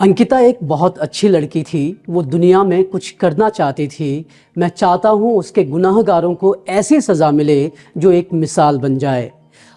अंकिता एक बहुत अच्छी लड़की थी। वो दुनिया में कुछ करना चाहती थी। मैं चाहता हूँ उसके गुनाहगारों को ऐसी सज़ा मिले जो एक मिसाल बन जाए।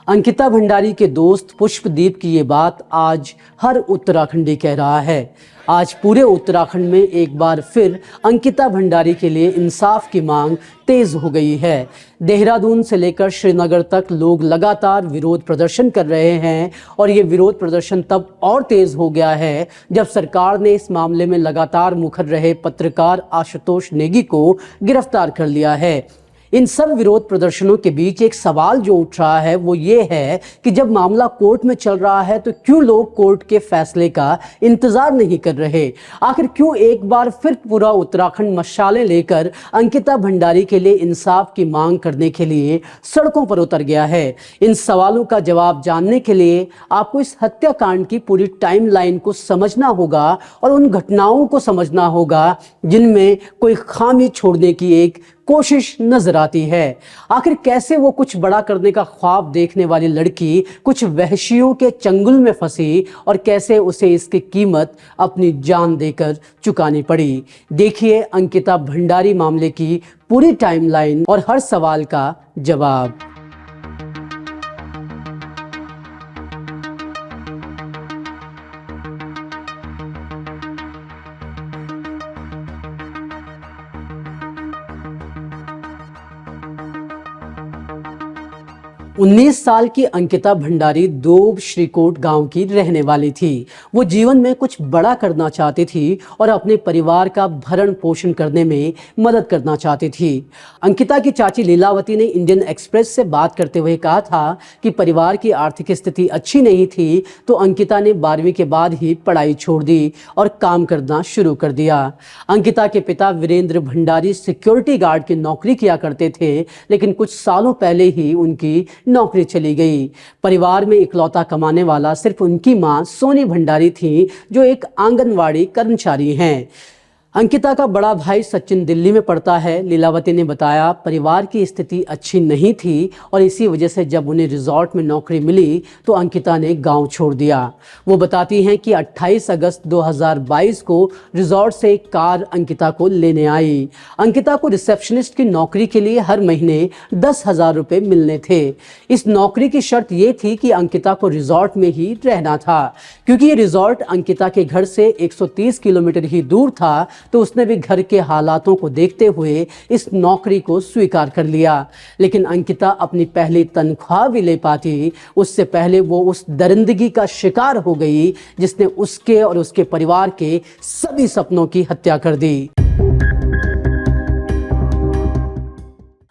अंकिता भंडारी के दोस्त पुष्पदीप की ये बात आज हर उत्तराखंडी कह रहा है। आज पूरे उत्तराखंड में एक बार फिर अंकिता भंडारी के लिए इंसाफ की मांग तेज हो गई है। देहरादून से लेकर श्रीनगर तक लोग लगातार विरोध प्रदर्शन कर रहे हैं और ये विरोध प्रदर्शन तब और तेज हो गया है जब सरकार ने इस मामले में लगातार मुखर रहे पत्रकार आशुतोष नेगी को गिरफ्तार कर लिया है। इन सब विरोध प्रदर्शनों के बीच एक सवाल जो उठ रहा है वो ये है कि जब मामला कोर्ट में चल रहा है तो क्यों लोग कोर्ट के फैसले का इंतजार नहीं कर रहे। आखिर क्यों एक बार फिर पूरा उत्तराखंड मशालें लेकर अंकिता भंडारी के लिए इंसाफ की मांग करने के लिए सड़कों पर उतर गया है। इन सवालों का जवाब जानने के लिए आपको इस हत्याकांड की पूरी टाइमलाइन को समझना होगा और उन घटनाओं को समझना होगा जिनमें कोई खामी छोड़ने की एक कोशिश नजर आती है। आखिर कैसे वो कुछ बड़ा करने का ख्वाब देखने वाली लड़की कुछ वहशियों के चंगुल में फंसी और कैसे उसे इसकी कीमत अपनी जान देकर चुकानी पड़ी। देखिए अंकिता भंडारी मामले की पूरी टाइमलाइन और हर सवाल का जवाब। 19 साल की अंकिता भंडारी दोब श्रीकोट गांव की रहने वाली थी। वो जीवन में कुछ बड़ा करना चाहती थी और अपने परिवार का भरण पोषण करने में मदद करना चाहती थी। अंकिता की चाची लीलावती ने इंडियन एक्सप्रेस से बात करते हुए कहा था कि परिवार की आर्थिक स्थिति अच्छी नहीं थी तो अंकिता ने 12वीं के बाद ही पढ़ाई छोड़ दी और काम करना शुरू कर दिया। अंकिता के पिता वीरेंद्र भंडारी सिक्योरिटी गार्ड की नौकरी किया करते थे, लेकिन कुछ सालों पहले ही उनकी नौकरी चली गई। परिवार में इकलौता कमाने वाला सिर्फ उनकी मां सोनी भंडारी थी जो एक आंगनवाड़ी कर्मचारी हैं। अंकिता का बड़ा भाई सचिन दिल्ली में पढ़ता है। लीलावती ने बताया परिवार की स्थिति अच्छी नहीं थी और इसी वजह से जब उन्हें रिजॉर्ट में नौकरी मिली तो अंकिता ने गांव छोड़ दिया। वो बताती हैं कि 28 अगस्त 2022 को रिजॉर्ट से एक कार अंकिता को लेने आई। अंकिता को रिसेप्शनिस्ट की नौकरी के लिए हर महीने 10,000 रुपये मिलने थे। इस नौकरी की शर्त ये थी कि अंकिता को रिजॉर्ट में ही रहना था। क्योंकि ये रिजॉर्ट अंकिता के घर से 130 किलोमीटर ही दूर था तो उसने भी घर के हालातों को देखते हुए इस नौकरी को स्वीकार कर लिया। लेकिन अंकिता अपनी पहली तनख्वाह भी ले पाती उससे पहले वो उस दरिंदगी का शिकार हो गई जिसने उसके और उसके परिवार के सभी सपनों की हत्या कर दी।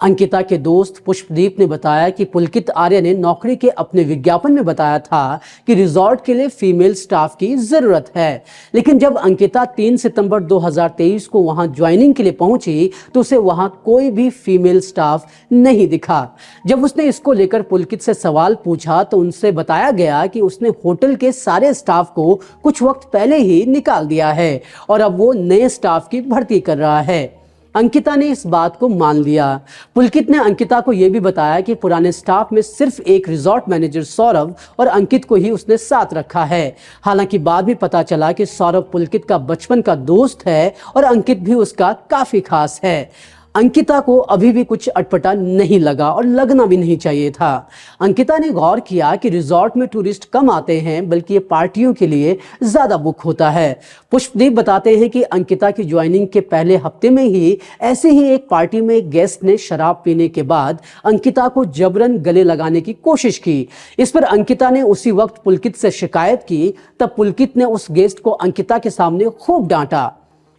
अंकिता के दोस्त पुष्पदीप ने बताया कि पुलकित आर्य ने नौकरी के अपने विज्ञापन में बताया था कि रिजॉर्ट के लिए फीमेल स्टाफ की जरूरत है, लेकिन जब अंकिता 3 सितंबर 2023 को वहां ज्वाइनिंग के लिए पहुंची तो उसे वहां कोई भी फीमेल स्टाफ नहीं दिखा। जब उसने इसको लेकर पुलकित से सवाल पूछा तो उनसे बताया गया कि उसने होटल के सारे स्टाफ को कुछ वक्त पहले ही निकाल दिया है और अब वो नए स्टाफ की भर्ती कर रहा है। अंकिता ने इस बात को मान लिया। पुलकित ने अंकिता को यह भी बताया कि पुराने स्टाफ में सिर्फ एक रिजॉर्ट मैनेजर सौरभ और अंकित को ही उसने साथ रखा है। हालांकि बाद में पता चला कि सौरभ पुलकित का बचपन का दोस्त है और अंकित भी उसका काफी खास है। अंकिता को अभी भी कुछ अटपटा नहीं लगा और लगना भी नहीं चाहिए था। अंकिता ने गौर किया कि रिजॉर्ट में टूरिस्ट कम आते हैं बल्कि ये पार्टियों के लिए ज़्यादा बुक होता है। पुष्पदीप बताते हैं कि अंकिता की ज्वाइनिंग के पहले हफ्ते में ही ऐसे ही एक पार्टी में एक गेस्ट ने शराब पीने के बाद अंकिता को जबरन गले लगाने की कोशिश की। इस पर अंकिता ने उसी वक्त पुलकित से शिकायत की। तब पुलकित ने उस गेस्ट को अंकिता के सामने खूब डांटा।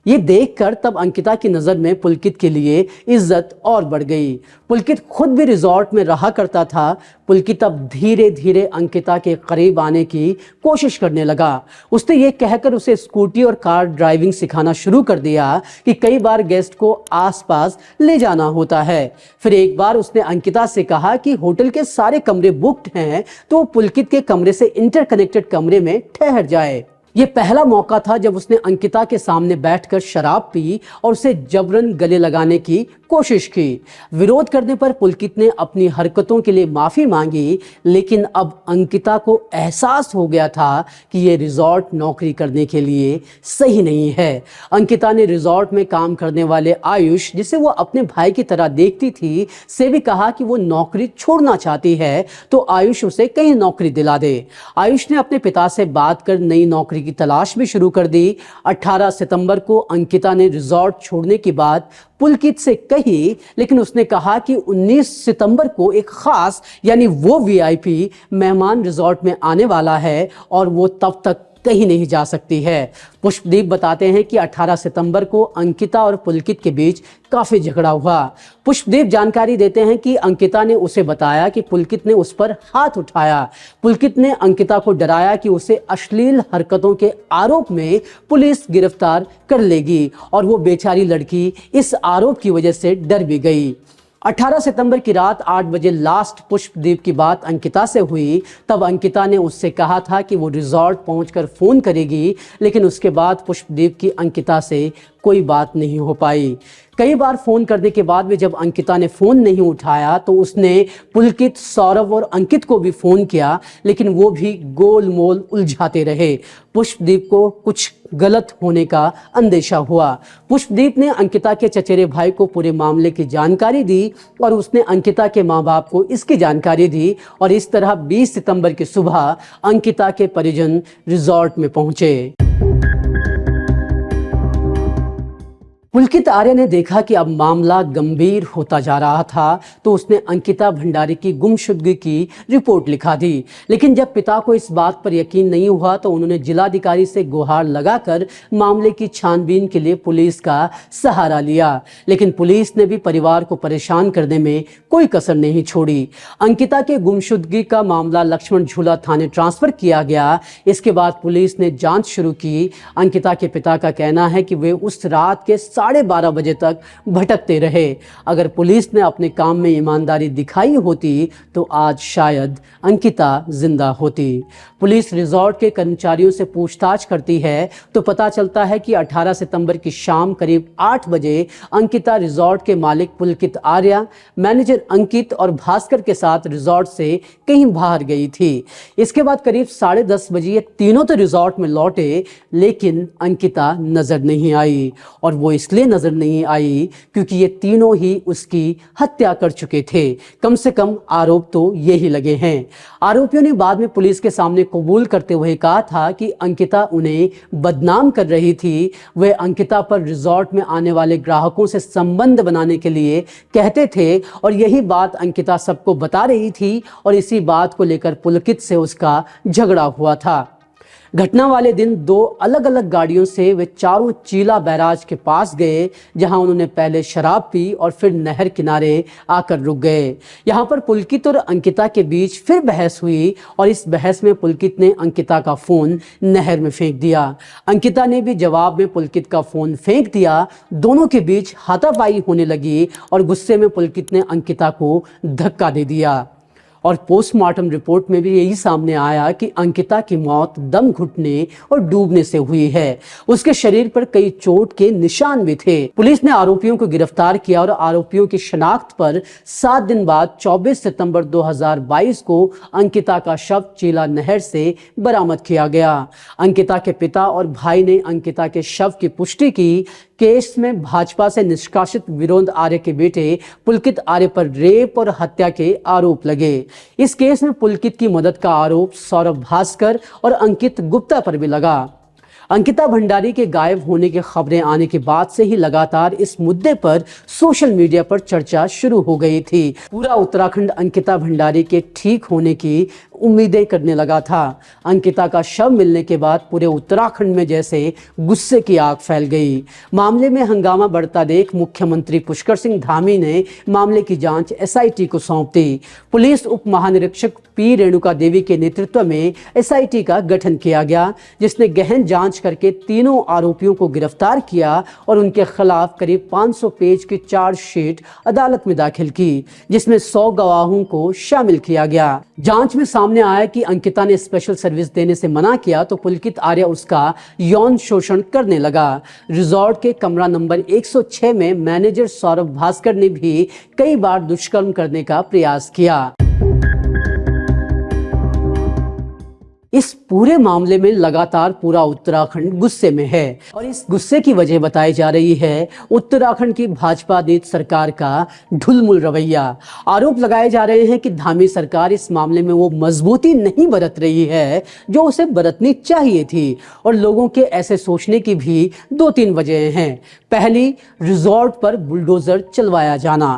ये देखकर तब अंकिता की नज़र में पुलकित के लिए इज्जत और बढ़ गई। पुलकित खुद भी रिजॉर्ट में रहा करता था। पुलकित अब धीरे धीरे अंकिता के करीब आने की कोशिश करने लगा। उसने ये कहकर उसे स्कूटी और कार ड्राइविंग सिखाना शुरू कर दिया कि कई बार गेस्ट को आसपास ले जाना होता है। फिर एक बार उसने अंकिता से कहा कि होटल के सारे कमरे बुक्ड हैं तो पुलकित के कमरे से इंटरकनेक्टेड कमरे में ठहर जाए। ये पहला मौका था जब उसने अंकिता के सामने बैठकर शराब पी और उसे जबरन गले लगाने की कोशिश की। विरोध करने पर पुलकित ने अपनी हरकतों के लिए माफी मांगी, लेकिन अब अंकिता को एहसास हो गया था कि ये रिजॉर्ट नौकरी करने के लिए सही नहीं है। अंकिता ने रिजॉर्ट में काम करने वाले आयुष, जिसे वो अपने भाई की तरह देखती थी, से भी कहा कि वो नौकरी छोड़ना चाहती है तो आयुष उसे कहीं नौकरी दिला दे। आयुष ने अपने पिता से बात कर नई नौकरी की तलाश भी शुरू कर दी। 18 सितंबर को अंकिता ने रिजॉर्ट छोड़ने की बात पुलकित से कही, लेकिन उसने कहा कि 19 सितंबर को एक खास यानी वो वीआईपी मेहमान रिजॉर्ट में आने वाला है और वो तब तक कहीं नहीं जा सकती है। पुष्पदीप बताते हैं कि 18 सितंबर को अंकिता और पुलकित के बीच काफी झगड़ा हुआ। पुष्पदीप जानकारी देते हैं कि अंकिता ने उसे बताया कि पुलकित ने उस पर हाथ उठाया। पुलकित ने अंकिता को डराया कि उसे अश्लील हरकतों के आरोप में पुलिस गिरफ्तार कर लेगी और वो बेचारी लड़की इस आरोप की वजह से डर भी गई। 18 सितंबर की रात 8 बजे लास्ट पुष्पदीप की बात अंकिता से हुई। तब अंकिता ने उससे कहा था कि वो रिजॉर्ट पहुंचकर फोन करेगी, लेकिन उसके बाद पुष्पदीप की अंकिता से कोई बात नहीं हो पाई। कई बार फोन करने के बाद भी जब अंकिता ने फोन नहीं उठाया तो उसने पुलकित, सौरभ और अंकित को भी फोन किया, लेकिन वो भी गोल मोल उलझाते रहे। पुष्पदीप को कुछ गलत होने का अंदेशा हुआ। पुष्पदीप ने अंकिता के चचेरे भाई को पूरे मामले की जानकारी दी और उसने अंकिता के माँ बाप को इसकी जानकारी दी और इस तरह 20 सितंबर की सुबह अंकिता के परिजन रिजॉर्ट में पहुंचे। पुलकित आर्य ने देखा कि अब मामला गंभीर होता जा रहा था तो उसने अंकिता भंडारी की गुमशुदगी की रिपोर्ट लिखा दी। लेकिन जब पिता को इस बात पर यकीन नहीं हुआ तो उन्होंने जिलाधिकारी से गुहार लगाकर मामले की छानबीन के लिए पुलिस का सहारा लिया, लेकिन पुलिस ने भी परिवार को परेशान करने में कोई कसर नहीं छोड़ी। अंकिता के गुमशुदगी का मामला लक्ष्मण झूला थाने ट्रांसफर किया गया। इसके बाद पुलिस ने जांच शुरू की। अंकिता के पिता का कहना है कि वे उस रात के 12:30 बजे तक भटकते रहे। अगर पुलिस ने अपने काम में ईमानदारी दिखाई होती तो आज शायद अंकिता जिंदा होती। पुलिस रिजॉर्ट के कर्मचारियों से पूछताछ करती है तो पता चलता है कि 18 सितंबर की शाम करीब 8 बजे अंकिता रिजॉर्ट के मालिक पुलकित आर्य, मैनेजर अंकित और भास्कर के साथ रिजॉर्ट से कहीं बाहर गई थी। इसके बाद करीब 10:30 बजे ये तीनों तो रिजॉर्ट में लौटे, लेकिन अंकिता नजर नहीं आई। और वो इसलिए नजर नहीं आई क्योंकि ये तीनों ही उसकी हत्या कर चुके थे। कम से कम आरोप तो यही लगे हैं। आरोपियों ने बाद में पुलिस के सामने कबूल करते हुए कहा था कि अंकिता उन्हें बदनाम कर रही थी। वे अंकिता पर रिजॉर्ट में आने वाले ग्राहकों से संबंध बनाने के लिए कहते थे और यही बात अंकिता सबको बता रही थी और इसी बात को लेकर पुलकित से उसका झगड़ा हुआ था। घटना वाले दिन 2 अलग अलग गाड़ियों से वे चारों चीला बैराज के पास गए, जहां उन्होंने पहले शराब पी और फिर नहर किनारे आकर रुक गए। यहां पर पुलकित और अंकिता के बीच फिर बहस हुई और इस बहस में पुलकित ने अंकिता का फोन नहर में फेंक दिया। अंकिता ने भी जवाब में पुलकित का फोन फेंक दिया। दोनों के बीच हाथापाई होने लगी और गुस्से में पुलकित ने अंकिता को धक्का दे दिया। और पोस्टमार्टम रिपोर्ट में भी यही सामने आया कि अंकिता की मौत दम घुटने और डूबने से हुई है। उसके शरीर पर कई चोट के निशान भी थे। पुलिस ने आरोपियों को गिरफ्तार किया और आरोपियों की शनाख्त पर 7 दिन बाद 24 सितंबर 2022 को अंकिता का शव चीला नहर से बरामद किया गया। अंकिता के पिता और भाई ने अंकिता के शव की पुष्टि की। केस में भाजपा से निष्कासित विनोद आर्य के बेटे पुलकित आर्य पर रेप और हत्या के आरोप लगे। इस केस में पुलकित की मदद का आरोप सौरभ, भास्कर और अंकित गुप्ता पर भी लगा। अंकिता भंडारी के गायब होने की खबरें आने के बाद से ही लगातार इस मुद्दे पर सोशल मीडिया पर चर्चा शुरू हो गई थी। पूरा उत्तराखंड अंकिता भंडारी के ठीक होने की उम्मीदें करने लगा था। अंकिता का शव मिलने के बाद पूरे उत्तराखंड में जैसे गुस्से की आग फैल गई। मामले में हंगामा बढ़ता देख मुख्यमंत्री पुष्कर सिंह धामी ने मामले की जांच एसआईटी को सौंप दी। पुलिस उप महानिरीक्षक पी रेणुका देवी के नेतृत्व में एसआईटी का गठन किया गया, जिसने गहन जांच जांच करके तीनों आरोपियों को गिरफ्तार किया और उनके खिलाफ करीब 500 पेज की चार्जशीट अदालत में दाखिल की, जिसमें 100 गवाहों को शामिल किया गया। जांच में सामने आया कि अंकिता ने स्पेशल सर्विस देने से मना किया तो पुलकित आर्य उसका यौन शोषण करने लगा। रिजॉर्ट के कमरा नंबर 106 में मैनेजर सौरभ भास्कर ने भी कई बार दुष्कर्म करने का प्रयास किया। इस पूरे मामले में लगातार पूरा उत्तराखंड गुस्से में है और इस गुस्से की वजह बताई जा रही है उत्तराखंड की भाजपा नीति सरकार का ढुलमुल रवैया। आरोप लगाए जा रहे हैं कि धामी सरकार इस मामले में वो मजबूती नहीं बरत रही है जो उसे बरतनी चाहिए थी और लोगों के ऐसे सोचने की भी 2-3 वजह हैं। पहली, रिजॉर्ट पर बुलडोजर चलवाया जाना।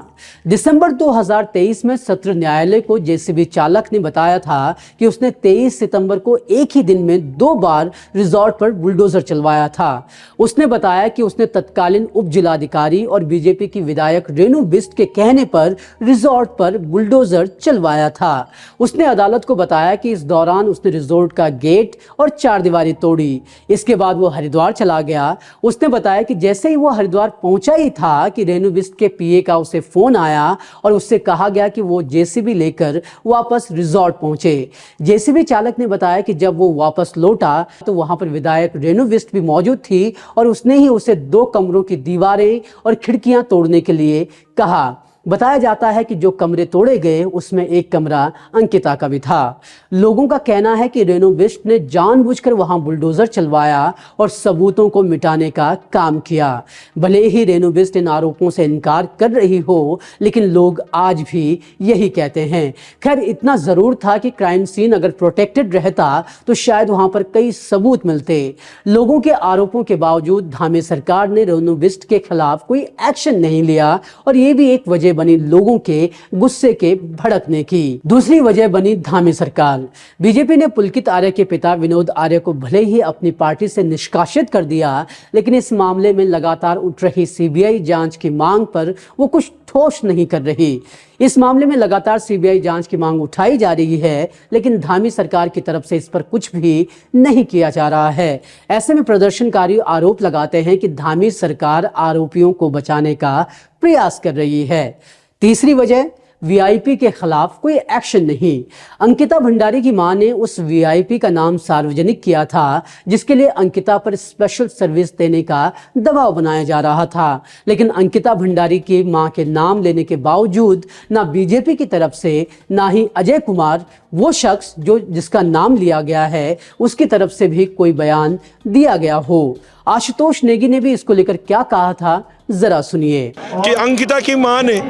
दिसंबर 2023 में सत्र न्यायालय को जेसीबी चालक ने बताया था कि उसने 23 सितंबर को एक ही दिन में 2 बार रिजॉर्ट पर बुलडोजर चलवाया था। उसने बताया कि उसने तत्कालीन उप जिलाधिकारी और बीजेपी की विधायक रेणु बिष्ट के कहने पर रिजॉर्ट पर बुलडोजर चलवाया था। उसने अदालत को बताया कि इस दौरान उसने रिजॉर्ट का गेट और 4 दीवारी तोड़ी। इसके बाद वो हरिद्वार चला गया। उसने बताया कि जैसे ही वो हरिद्वार पहुंचा ही था कि रेणु बिष्ट के पीए का उसे फोन आया और उससे कहा गया कि वो जेसीबी लेकर वापस रिजॉर्ट पहुंचे। जेसीबी चालक ने बताया कि जब वो वापस लौटा तो वहां पर विधायक रेणु बिष्ट भी मौजूद थी और उसने ही उसे 2 कमरों की दीवारें और खिड़कियां तोड़ने के लिए कहा। बताया जाता है कि जो कमरे तोड़े गए उसमें एक कमरा अंकिता का भी था। लोगों का कहना है कि रेणु बिष्ट ने जानबूझकर वहां बुलडोजर चलवाया और सबूतों को मिटाने का काम किया। भले ही रेणु बिष्ट इन आरोपों से इनकार कर रही हो, लेकिन लोग आज भी यही कहते हैं। खैर, इतना जरूर था कि क्राइम सीन अगर प्रोटेक्टेड रहता तो शायद वहां पर कई सबूत मिलते। लोगों के आरोपों के बावजूद धामी सरकार ने रेणु बिष्ट के खिलाफ कोई एक्शन नहीं लिया और ये भी एक वजह बनी लोगों के गुस्से के भड़कने की। दूसरी वजह बनी धामी सरकार। बीजेपी ने पुलकित आर्य के पिता विनोद आर्य को भले ही अपनी पार्टी से निष्कासित कर दिया, लेकिन इस मामले में लगातार उठ रही सीबीआई जांच की मांग पर वो कुछ ठोस नहीं कर रही। इस मामले में लगातार सीबीआई जांच की मांग उठाई जा रही है, लेकिन धामी सरकार की तरफ से इस पर कुछ भी नहीं किया जा रहा है। ऐसे में प्रदर्शनकारी आरोप लगाते हैं कि धामी सरकार आरोपियों को बचाने का प्रयास कर रही है। तीसरी वजह, वीआईपी के खिलाफ कोई एक्शन नहीं। अंकिता भंडारी की मां ने उस वीआईपी का नाम सार्वजनिक किया था जिसके लिए अंकिता पर स्पेशल सर्विस देने का दबाव बनाया जा रहा था, लेकिन अंकिता भंडारी की मां के नाम लेने के बावजूद ना बीजेपी की तरफ से ना ही अजय कुमार, वो शख्स जिसका नाम लिया गया है, उसकी तरफ से भी कोई बयान दिया गया हो। आशुतोष नेगी ने भी इसको लेकर क्या कहा था, जरा सुनिए। कि अंकिता की मां ने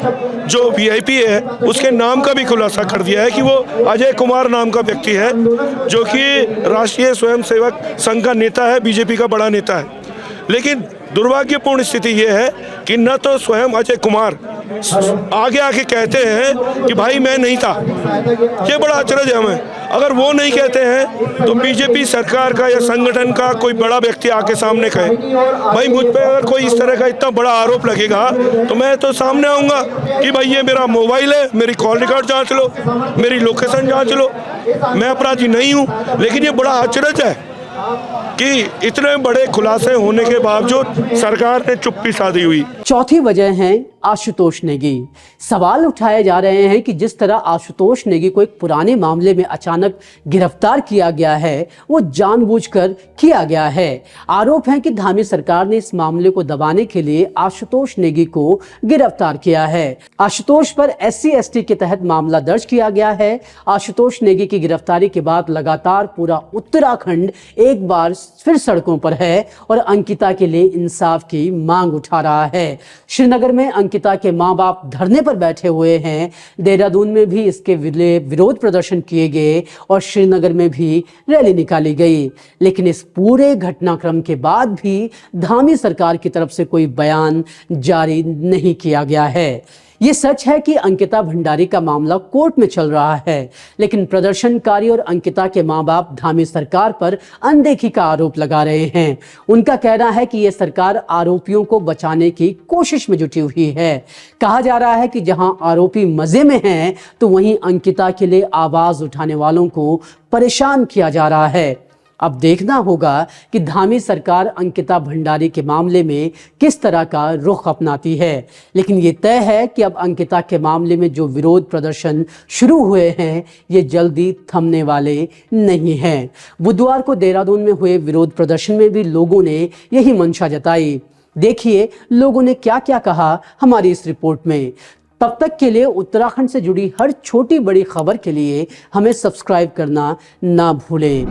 जो वीआईपी है उसके नाम का भी खुलासा कर दिया है कि वो अजय कुमार नाम का व्यक्ति है जो कि राष्ट्रीय स्वयंसेवक संघ का नेता है, बीजेपी का बड़ा नेता है। लेकिन दुर्भाग्यपूर्ण स्थिति ये है कि न तो स्वयं अजय कुमार आगे आके कहते हैं कि भाई मैं नहीं था। ये बड़ा अचरज है हमें। अगर वो नहीं कहते हैं तो बीजेपी सरकार का या संगठन का कोई बड़ा व्यक्ति आके सामने कहे। भाई मुझ पे अगर कोई इस तरह का इतना बड़ा आरोप लगेगा तो मैं तो सामने आऊँगा कि भाई ये मेरा मोबाइल है, मेरी कॉल रिकॉर्ड जांच लो, मेरी लोकेशन जांच लो, मैं अपराधी नहीं हूँ। लेकिन ये बड़ा अचरज है कि इतने बड़े खुलासे होने के बावजूद सरकार ने चुप्पी साधी हुई। चौथी वजह है आशुतोष नेगी। सवाल उठाए जा रहे हैं कि जिस तरह आशुतोष नेगी को एक पुराने मामले में अचानक गिरफ्तार किया गया है, वो जानबूझकर किया गया है। आरोप है कि धामी सरकार ने इस मामले को दबाने के लिए आशुतोष नेगी को गिरफ्तार किया है। आशुतोष पर SC/ST के तहत मामला दर्ज किया गया है। आशुतोष नेगी की गिरफ्तारी के बाद लगातार पूरा उत्तराखंड एक बार फिर सड़कों पर है और अंकिता के लिए इंसाफ की मांग उठा रहा है। श्रीनगर में अंकिता के मां बाप धरने पर बैठे हुए हैं। देहरादून में भी इसके विरोध प्रदर्शन किए गए और श्रीनगर में भी रैली निकाली गई। लेकिन इस पूरे घटनाक्रम के बाद भी धामी सरकार की तरफ से कोई बयान जारी नहीं किया गया है। ये सच है कि अंकिता भंडारी का मामला कोर्ट में चल रहा है, लेकिन प्रदर्शनकारी और अंकिता के मां बाप धामी सरकार पर अनदेखी का आरोप लगा रहे हैं। उनका कहना है कि ये सरकार आरोपियों को बचाने की कोशिश में जुटी हुई है। कहा जा रहा है कि जहां आरोपी मजे में हैं, तो वहीं अंकिता के लिए आवाज उठाने वालों को परेशान किया जा रहा है। अब देखना होगा कि धामी सरकार अंकिता भंडारी के मामले में किस तरह का रुख अपनाती है। लेकिन ये तय है कि अब अंकिता के मामले में जो विरोध प्रदर्शन शुरू हुए हैं ये जल्दी थमने वाले नहीं हैं। बुधवार को देहरादून में हुए विरोध प्रदर्शन में भी लोगों ने यही मंशा जताई। देखिए लोगों ने क्या क्या कहा हमारी इस रिपोर्ट में। तब तक के लिए उत्तराखंड से जुड़ी हर छोटी बड़ी खबर के लिए हमें सब्सक्राइब करना ना भूलें।